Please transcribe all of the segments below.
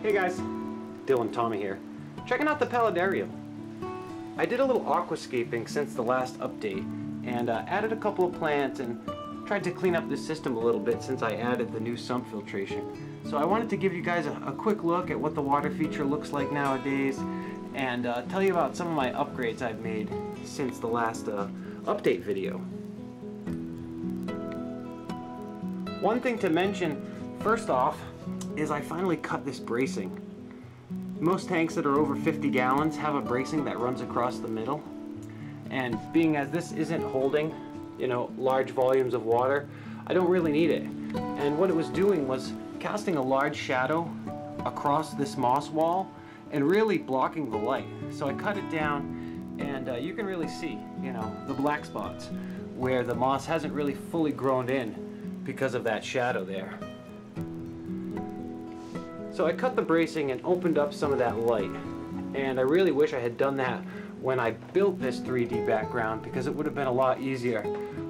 Hey guys, Dylan Tommy here. Checking out the Paludarium. I did a little aquascaping since the last update and added a couple of plants and tried to clean up the system a little bit since I added the new sump filtration. So I wanted to give you guys a quick look at what the water feature looks like nowadays and tell you about some of my upgrades I've made since the last update video. One thing to mention first off is I finally cut this bracing. Most tanks that are over 50 gallons have a bracing that runs across the middle, and being as this isn't holding, large volumes of water, I don't really need it. And what it was doing was casting a large shadow across this moss wall and really blocking the light. So I cut it down, and you can really see, the black spots where the moss hasn't really fully grown in because of that shadow there. So I cut the bracing and opened up some of that light, and I really wish I had done that when I built this 3D background, because it would have been a lot easier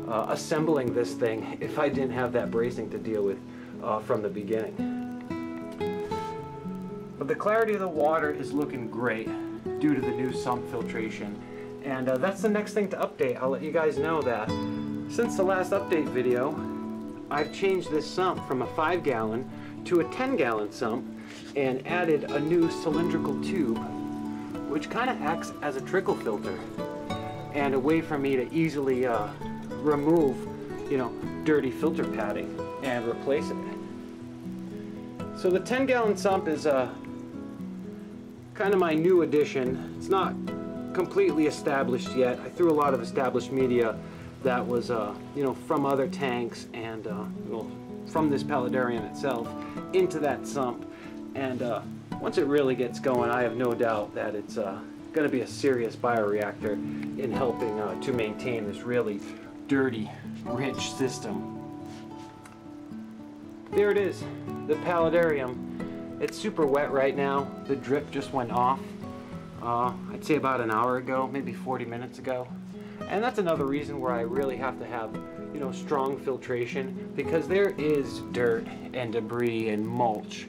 assembling this thing if I didn't have that bracing to deal with from the beginning. But the clarity of the water is looking great due to the new sump filtration, and that's the next thing to update. I'll let you guys know that since the last update video, I've changed this sump from a 5-gallon to a 10-gallon sump and added a new cylindrical tube which kind of acts as a trickle filter and a way for me to easily remove dirty filter padding and replace it. So the 10-gallon sump is kind of my new addition. It's not completely established yet. I threw a lot of established media that was from other tanks and from this Paludarium itself into that sump, and once it really gets going, I have no doubt that it's going to be a serious bioreactor in helping to maintain this really dirty, rich system. There it is, the Paludarium. It's super wet right now. The drip just went off, I'd say about an hour ago, maybe 40 minutes ago. And that's another reason where I really have to have strong filtration, because there is dirt and debris and mulch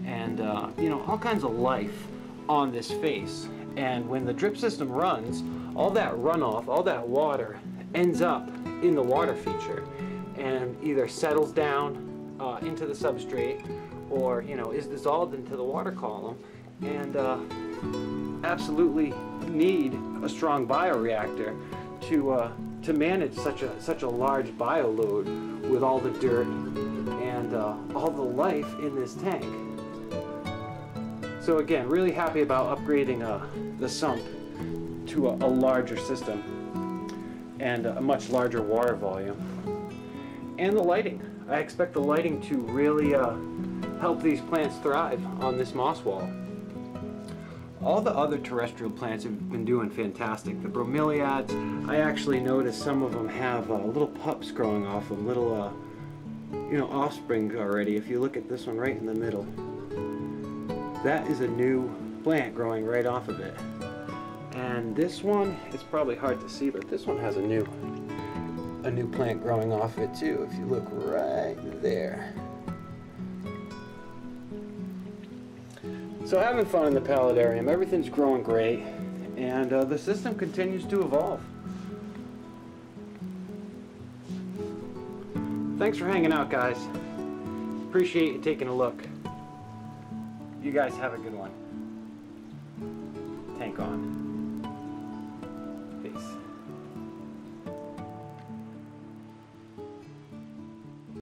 and all kinds of life on this face. And when the drip system runs, all that runoff, all that water ends up in the water feature and either settles down into the substrate or is dissolved into the water column, and absolutely need a strong bioreactor to manage such a large bio load with all the dirt and all the life in this tank. So again, really happy about upgrading the sump to a larger system and a much larger water volume. And the lighting. I expect the lighting to really help these plants thrive on this moss wall. All the other terrestrial plants have been doing fantastic. The bromeliads, I actually noticed some of them have little pups growing off them, little offspring already. If you look at this one right in the middle, that is a new plant growing right off of it. And this one, it's probably hard to see, but this one has a new plant growing off it too, if you look right there. So having fun in the Paludarium, everything's growing great, and the system continues to evolve. Thanks for hanging out, guys. Appreciate you taking a look. You guys have a good one. Tank on.